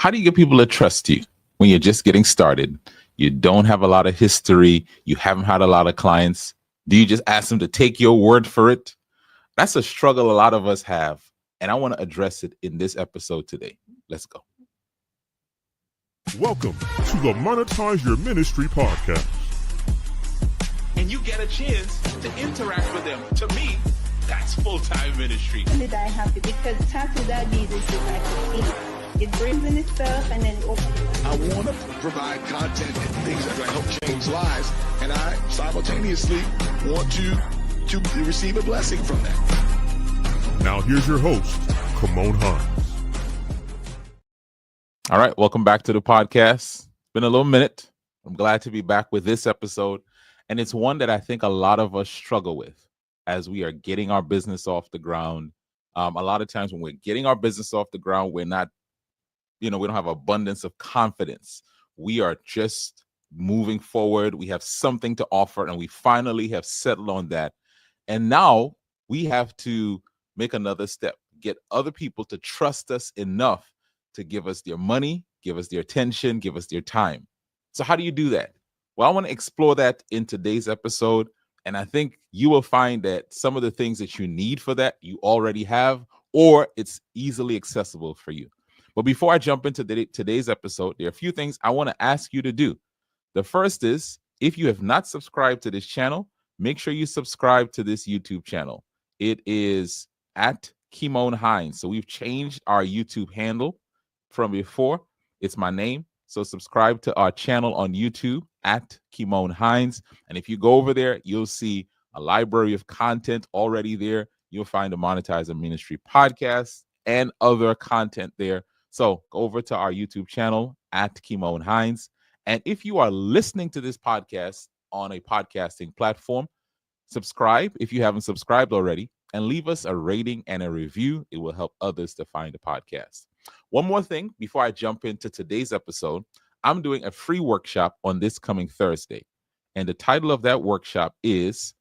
How do you get people to trust you when you're just getting started? You don't have a lot of history. You haven't had a lot of clients. Do you just ask them to take your word for it? That's a struggle a lot of us have. And I want to address it in this episode today. Let's go. Welcome to the Monetize Your Ministry podcast. And you get a chance to interact with them. To me, that's full-time ministry. Did I happy because tattoo that business is like a key. It brings in itself and then it opens it. I want to provide content and things that will help change lives, and I simultaneously want to receive a blessing from that. Now here's your host, Kymone. All right, welcome back to the podcast. It's been a little minute. I'm glad to be back with this episode, and it's one that I think a lot of us struggle with as we are getting our business off the ground. A lot of times when we're getting our business off the ground, we're not, we don't have abundance of confidence. We are just moving forward. We have something to offer, and we finally have settled on that. And now we have to make another step, get other people to trust us enough to give us their money, give us their attention, give us their time. So how do you do that? Well, I want to explore that in today's episode. And I think you will find that some of the things that you need for that, you already have, or it's easily accessible for you. But before I jump into today's episode, there are a few things I want to ask you to do. The first is, if you have not subscribed to this channel, make sure you subscribe to this YouTube channel. It is at Kymone Hines. So we've changed our YouTube handle from before. It's my name. So subscribe to our channel on YouTube at Kymone Hines. And if you go over there, you'll see a library of content already there. You'll find the Monetize Your Ministry podcast and other content there. So go over to our YouTube channel at Kymone Hines. And if you are listening to this podcast on a podcasting platform, subscribe if you haven't subscribed already, and leave us a rating and a review. It will help others to find the podcast. One more thing before I jump into today's episode, I'm doing a free workshop on this coming Thursday. And the title of that workshop is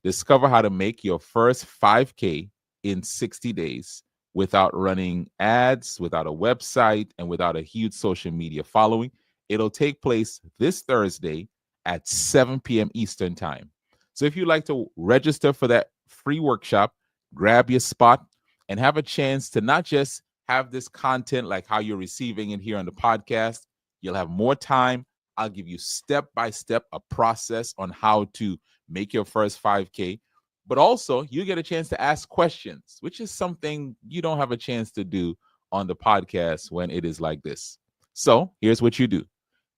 Discover How to Make Your First 5K in 60 Days without running ads, without a website, and without a huge social media following. It'll take place this Thursday at 7 p.m. Eastern time. So if you'd like to register for that free workshop, grab your spot and have a chance to not just have this content like how you're receiving it here on the podcast. You'll have more time. I'll give you step-by-step a process on how to make your first 5K. But also, you get a chance to ask questions, which is something you don't have a chance to do on the podcast when it is like this. So here's what you do.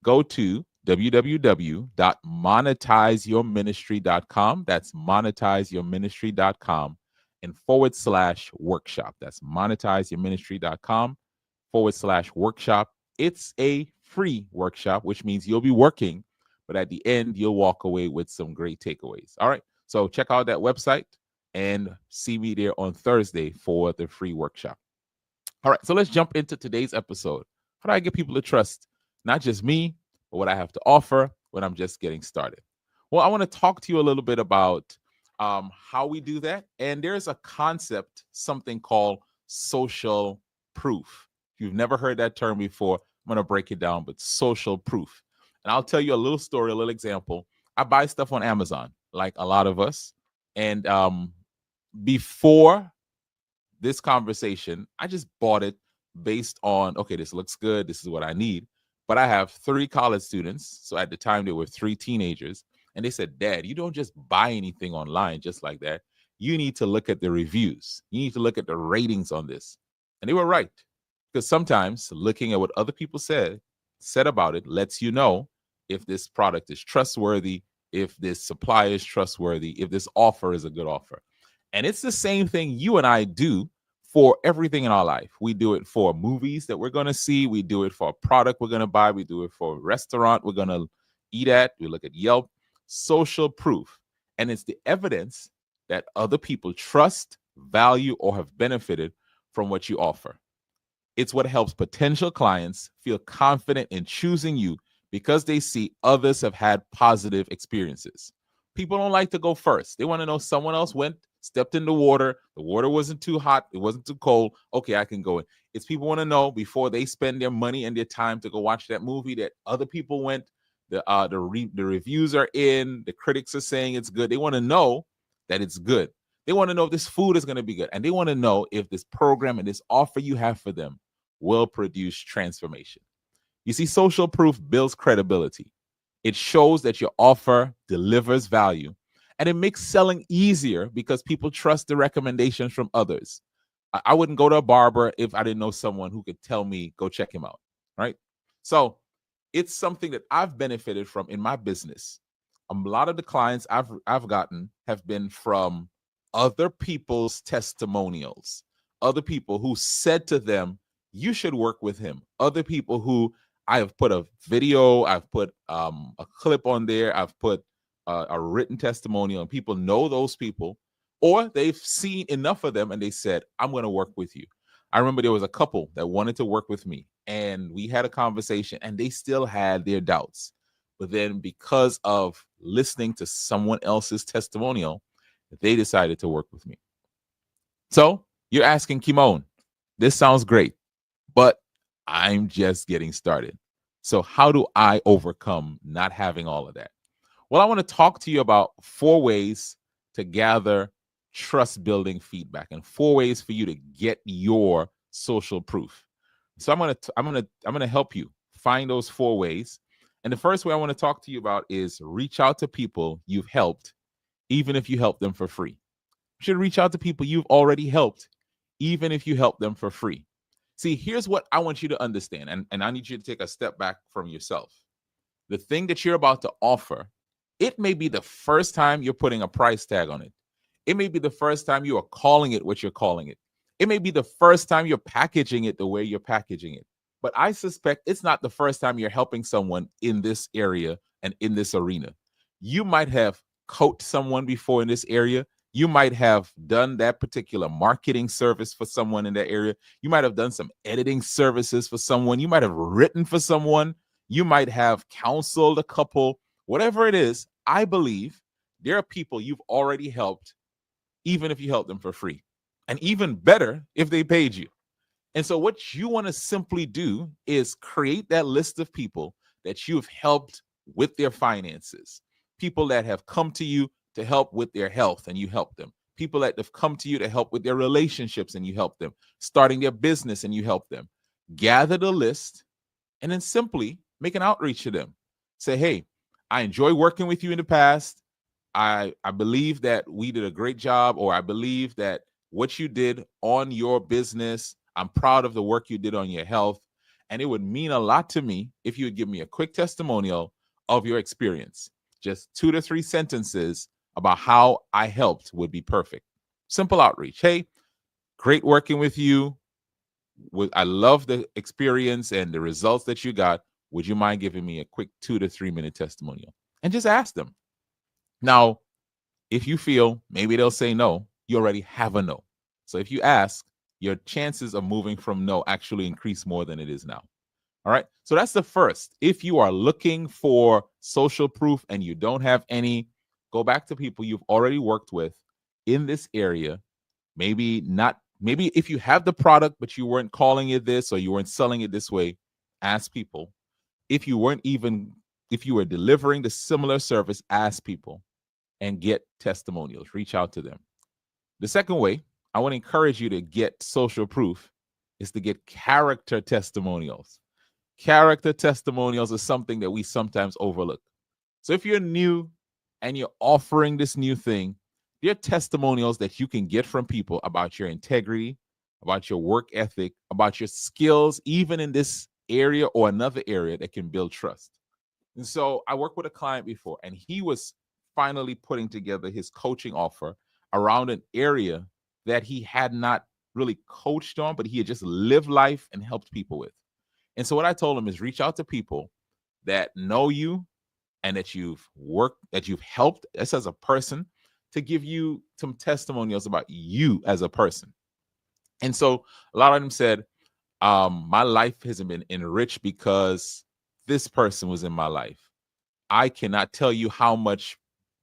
Go to www.monetizeyourministry.com. That's monetizeyourministry.com and /workshop. That's monetizeyourministry.com /workshop. It's a free workshop, which means you'll be working, but at the end, you'll walk away with some great takeaways. All right. So check out that website and see me there on Thursday for the free workshop. All right. So let's jump into today's episode. How do I get people to trust not just me, but what I have to offer when I'm just getting started? Well, I want to talk to you a little bit about how we do that. And there's a concept, something called social proof. If you've never heard that term before, I'm going to break it down, but social proof. And I'll tell you a little story, a little example. I buy stuff on Amazon, like a lot of us. And before this conversation, I just bought it based on, okay, this looks good. This is what I need. But I have 3 college students. So at the time, there were 3 teenagers. And they said, Dad, you don't just buy anything online just like that. You need to look at the reviews. You need to look at the ratings on this. And they were right. Because sometimes looking at what other people said about it lets you know if this product is trustworthy, if this supplier is trustworthy, if this offer is a good offer. And it's the same thing you and I do for everything in our life. We do it for movies that we're going to see. We do it for a product we're going to buy. We do it for a restaurant we're going to eat at. We look at Yelp. Social proof. And it's the evidence that other people trust, value, or have benefited from what you offer. It's what helps potential clients feel confident in choosing you because they see others have had positive experiences. People don't like to go first. They want to know someone else went stepped in the water. The water wasn't too hot. It wasn't too cold. Okay, I can go in. It's people want to know before they spend their money and their time to go watch that movie that other people went. The reviews are in. The critics are saying it's good. They want to know that it's good. They want to know if this food is going to be good. And they want to know if this program and this offer you have for them will produce transformation. You see, social proof builds credibility. It shows that your offer delivers value, and it makes selling easier because people trust the recommendations from others. I wouldn't go to a barber if I didn't know someone who could tell me, go check him out, right? So it's something that I've benefited from in my business. A lot of the clients I've gotten have been from other people's testimonials, other people who said to them, you should work with him. Other people who I have put a video, I've put a clip on there, I've put a written testimonial, and people know those people, or they've seen enough of them and they said, I'm going to work with you. I remember there was a couple that wanted to work with me, and we had a conversation, and they still had their doubts. But then because of listening to someone else's testimonial, they decided to work with me. So you're asking, Kymone, this sounds great, but I'm just getting started. So how do I overcome not having all of that? Well, I want to talk to you about 4 ways to gather trust building feedback and 4 ways for you to get your social proof. So I'm going to help you find those 4 ways. And the first way I want to talk to you about is reach out to people you've helped, even if you help them for free. You should reach out to people you've already helped, even if you help them for free. See, here's what I want you to understand, and I need you to take a step back from yourself. The thing that you're about to offer, it may be the first time you're putting a price tag on it. It may be the first time you are calling it what you're calling it. It may be the first time you're packaging it the way you're packaging it. But I suspect it's not the first time you're helping someone in this area and in this arena. You might have coached someone before in this area. You might have done that particular marketing service for someone in that area. You might have done some editing services for someone. You might have written for someone. You might have counseled a couple. Whatever it is, I believe there are people you've already helped, even if you help them for free. And even better if they paid you. And so what you want to simply do is create that list of people that you've helped with their finances, people that have come to you to help with their health and you help them, people that have come to you to help with their relationships and you help them, starting their business and you help them. Gather the list and then simply make an outreach to them. Say, hey, I enjoy working with you in the past. I believe that we did a great job, or I believe that what you did on your business, I'm proud of the work you did on your health. And it would mean a lot to me if you would give me a quick testimonial of your experience. Just 2 to 3 sentences about how I helped would be perfect. Simple outreach. Hey, great working with you. I love the experience and the results that you got. Would you mind giving me a quick 2 to 3 minute testimonial? And just ask them. Now, if you feel maybe they'll say no, you already have a no. So if you ask, your chances of moving from no actually increase more than it is now. All right. So that's the first. If you are looking for social proof and you don't have any, go back to people you've already worked with in this area. Maybe if you have the product, but you weren't calling it this or you weren't selling it this way, ask people. If you were delivering the similar service, ask people and get testimonials. Reach out to them. The second way I want to encourage you to get social proof is to get character testimonials. Character testimonials is something that we sometimes overlook. So if you're new and you're offering this new thing, there are testimonials that you can get from people about your integrity, about your work ethic, about your skills, even in this area or another area that can build trust. And so I worked with a client before, and he was finally putting together his coaching offer around an area that he had not really coached on, but he had just lived life and helped people with. And so what I told him is reach out to people that know you and that you've worked, that you've helped us as a person, to give you some testimonials about you as a person. And so a lot of them said, my life hasn't been enriched because this person was in my life. I cannot tell you how much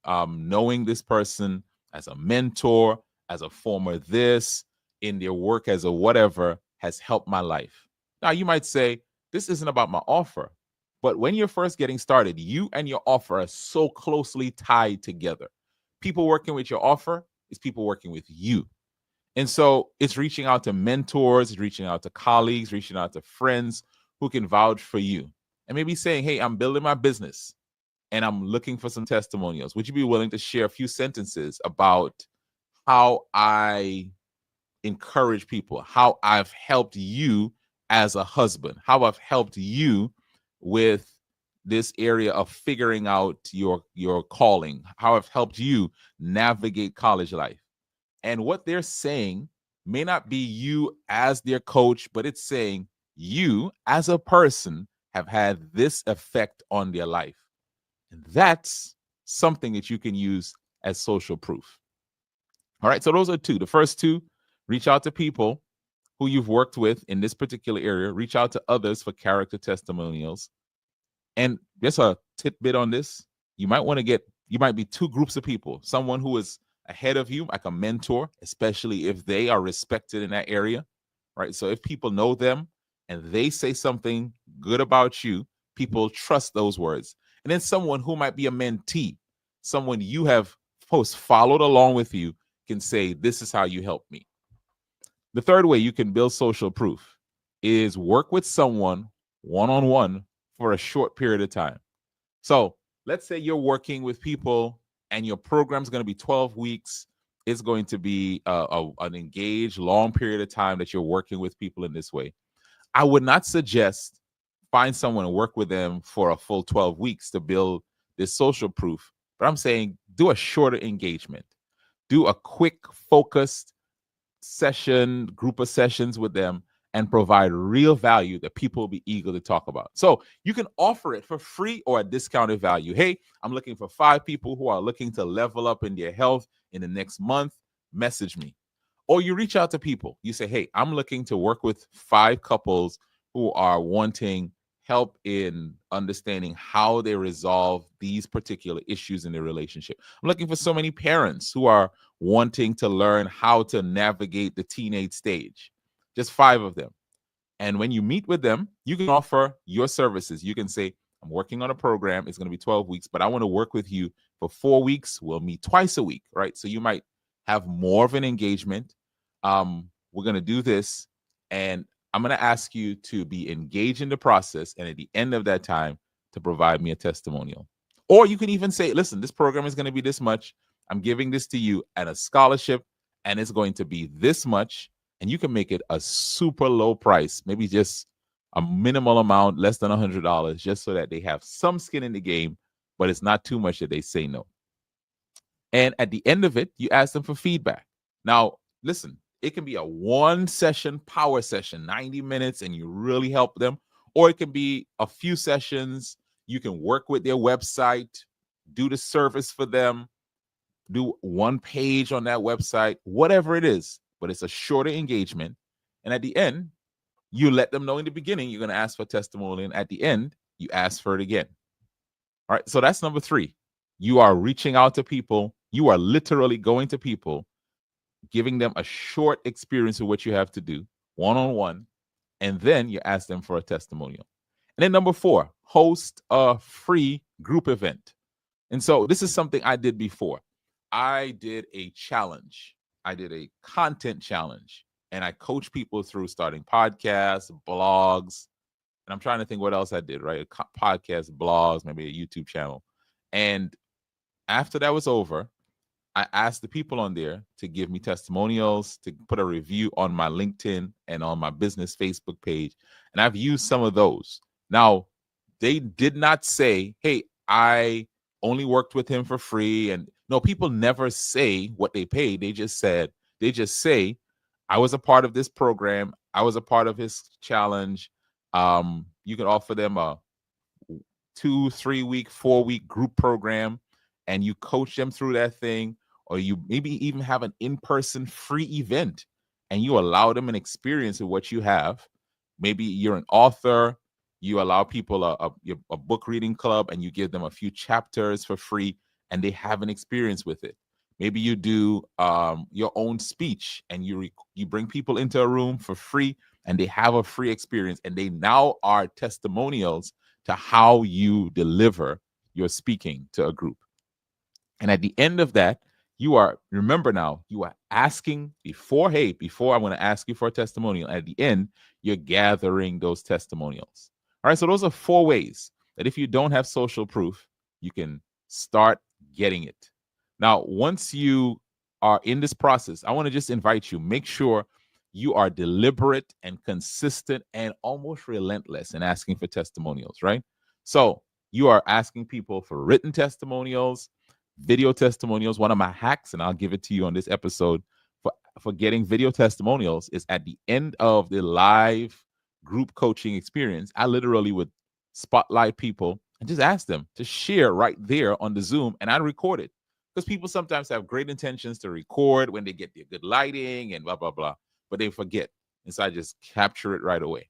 knowing this person as a mentor, as a former this, in their work as a whatever, has helped my life. Now, you might say, this isn't about my offer. But when you're first getting started, you and your offer are so closely tied together. People working with your offer is people working with you. And so it's reaching out to mentors, it's reaching out to colleagues, reaching out to friends who can vouch for you. And maybe saying, hey, I'm building my business and I'm looking for some testimonials. Would you be willing to share a few sentences about how I encourage people, how I've helped you as a husband, how I've helped you with this area of figuring out your calling, how I've helped you navigate college life. And what they're saying may not be you as their coach, but it's saying you as a person have had this effect on their life. And that's something that you can use as social proof. All right, so those are two. The first two, reach out to people who you've worked with in this particular area. Reach out to others for character testimonials. And just a tidbit on this, you might be two groups of people. Someone who is ahead of you, like a mentor, especially if they are respected in that area, right? So if people know them and they say something good about you, people trust those words. And then someone who might be a mentee, someone you have followed along with you, can say, this is how you helped me. The third way you can build social proof is work with someone one-on-one for a short period of time. So let's say you're working with people and your program is going to be 12 weeks. It's going to be an engaged, long period of time that you're working with people in this way. I would not suggest find someone and work with them for a full 12 weeks to build this social proof. But I'm saying do a shorter engagement. Do a quick, focused session, group of sessions with them, and provide real value that people will be eager to talk about. So you can offer it for free or a discounted value. Hey, I'm looking for 5 people who are looking to level up in their health in the next month. Message me. Or you reach out to people. You say, hey, I'm looking to work with 5 couples who are wanting help in understanding how they resolve these particular issues in their relationship. I'm looking for so many parents who are wanting to learn how to navigate the teenage stage. Just 5 of them. And when you meet with them, you can offer your services. You can say, I'm working on a program. It's going to be 12 weeks, but I want to work with you for 4 weeks. We'll meet twice a week, right? So you might have more of an engagement. We're going to do this, and I'm going to ask you to be engaged in the process, and at the end of that time, to provide me a testimonial. Or you can even say, listen, this program is going to be this much. I'm giving this to you at a scholarship, and it's going to be this much. And you can make it a super low price, maybe just a minimal amount, less than $100, just so that they have some skin in the game, but it's not too much that they say no. And at the end of it, you ask them for feedback. Now, listen, it can be a 1-session power session, 90 minutes, and you really help them. Or it can be a few sessions. You can work with their website, do the service for them, do 1 page on that website, whatever it is. But it's a shorter engagement. And at the end, you let them know in the beginning you're going to ask for testimony. And at the end, you ask for it again. All right. So that's number 3. You are reaching out to people. You are literally going to people, giving them a short experience of what you have to do, one-on-one. And then you ask them for a testimonial. And then number 4, host a free group event. And so this is something I did before. I did a challenge. I did a content challenge, and I coach people through starting podcasts, blogs, and I'm trying to think what else I did, right? Podcasts, blogs, maybe a YouTube channel. And after that was over, I asked the people on there to give me testimonials, to put a review on my LinkedIn and on my business Facebook page. And I've used some of those. Now, they did not say, hey, I only worked with him for free. And no, people never say what they paid. They just say, I was a part of this program. I was a part of his challenge. You can offer them a 2, 3 week, 4 week group program, and you coach them through that thing. Or you maybe even have an in-person free event and you allow them an experience of what you have. Maybe you're an author. You allow people a book reading club and you give them a few chapters for free and they have an experience with it. Maybe you do your own speech, and you bring people into a room for free, and they have a free experience, and they now are testimonials to how you deliver your speaking to a group. And at the end of that, you are asking before I'm going to ask you for a testimonial. At the end, you're gathering those testimonials. All right, so those are 4 ways that if you don't have social proof, you can start getting it. Now, once you are in this process, I want to just invite you, make sure you are deliberate and consistent and almost relentless in asking for testimonials, right? So you are asking people for written testimonials, video testimonials. One of my hacks, and I'll give it to you on this episode, for getting video testimonials is at the end of the live group coaching experience, I literally would spotlight people and just ask them to share right there on the Zoom, and I'd record it. Because people sometimes have great intentions to record when they get their good lighting and blah, blah, blah, but they forget. And so I just capture it right away.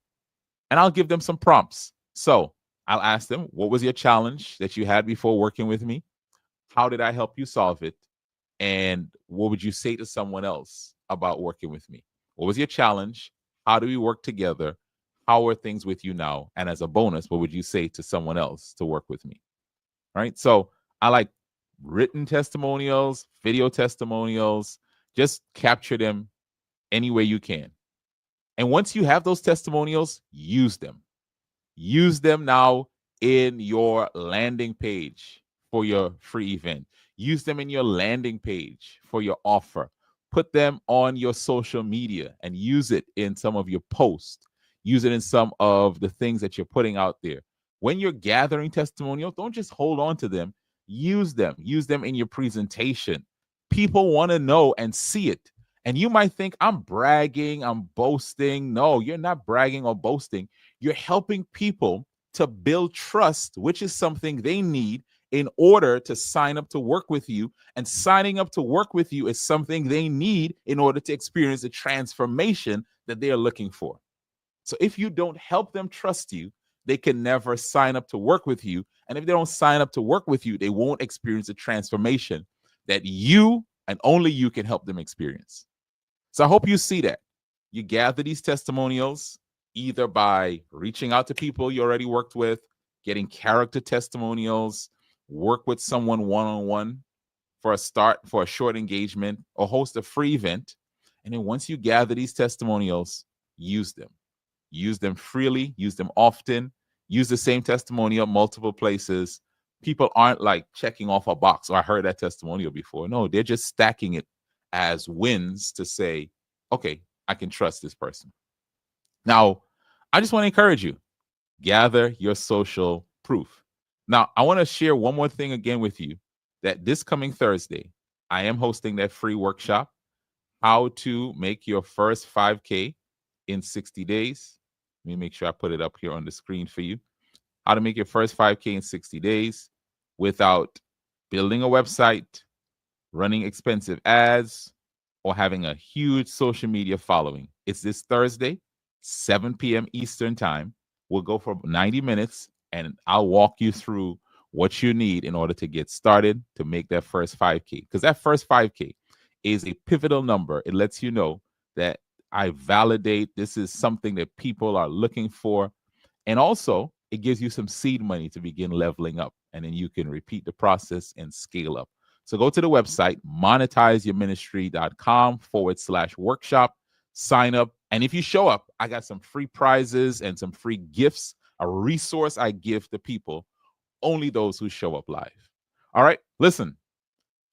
And I'll give them some prompts. So I'll ask them, what was your challenge that you had before working with me? How did I help you solve it? And what would you say to someone else about working with me? What was your challenge? How do we work together? How are things with you now? And as a bonus, what would you say to someone else to work with me? Right? So I like written testimonials, video testimonials. Just capture them any way you can. And once you have those testimonials, use them. Use them now in your landing page for your free event. Use them in your landing page for your offer. Put them on your social media and use it in some of your posts. Use it in some of the things that you're putting out there. When you're gathering testimonials, don't just hold on to them. Use them. Use them in your presentation. People want to know and see it. And you might think, I'm bragging, I'm boasting. No, you're not bragging or boasting. You're helping people to build trust, which is something they need in order to sign up to work with you. And signing up to work with you is something they need in order to experience the transformation that they are looking for. So if you don't help them trust you, they can never sign up to work with you. And if they don't sign up to work with you, they won't experience the transformation that you and only you can help them experience. So I hope you see that. You gather these testimonials either by reaching out to people you already worked with, getting character testimonials, work with someone one-on-one for a short engagement, or host a free event. And then once you gather these testimonials, use them. Use them freely, use them often, use the same testimonial multiple places. People aren't like checking off a box, or I heard that testimonial before. No, they're just stacking it as wins to say, okay, I can trust this person. Now, I just want to encourage you, gather your social proof. Now, I want to share one more thing again with you, that this coming Thursday, I am hosting that free workshop, how to make your first 5K in 60 days. Let me make sure I put it up here on the screen for you. How to make your first 5K in 60 days without building a website, running expensive ads, or having a huge social media following. It's this Thursday, 7 p.m. Eastern time. We'll go for 90 minutes, and I'll walk you through what you need in order to get started to make that first 5K. Because that first 5K is a pivotal number. It lets you know that I validate this is something that people are looking for. And also, it gives you some seed money to begin leveling up. And then you can repeat the process and scale up. So go to the website, monetizeyourministry.com/workshop, sign up. And if you show up, I got some free prizes and some free gifts, a resource I give to people, only those who show up live. All right, listen,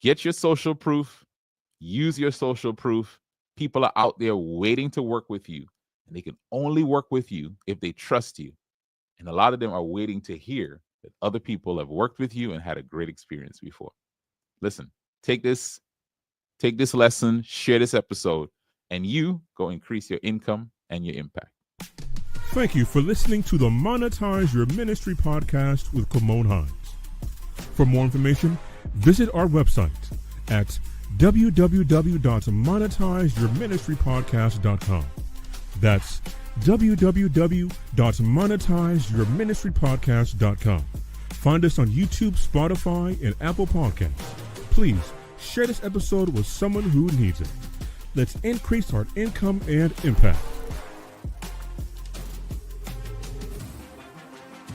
get your social proof, use your social proof. People are out there waiting to work with you, and they can only work with you if they trust you. And a lot of them are waiting to hear that other people have worked with you and had a great experience before. Listen, take this lesson, share this episode, and you go increase your income and your impact. Thank you for listening to the Monetize Your Ministry podcast with Kymone Hines. For more information, visit our website at www.monetizeyourministrypodcast.com. That's www.monetizeyourministrypodcast.com. Find us on YouTube, Spotify, and Apple Podcasts. Please Share this episode with someone who needs it. Let's increase our income and impact.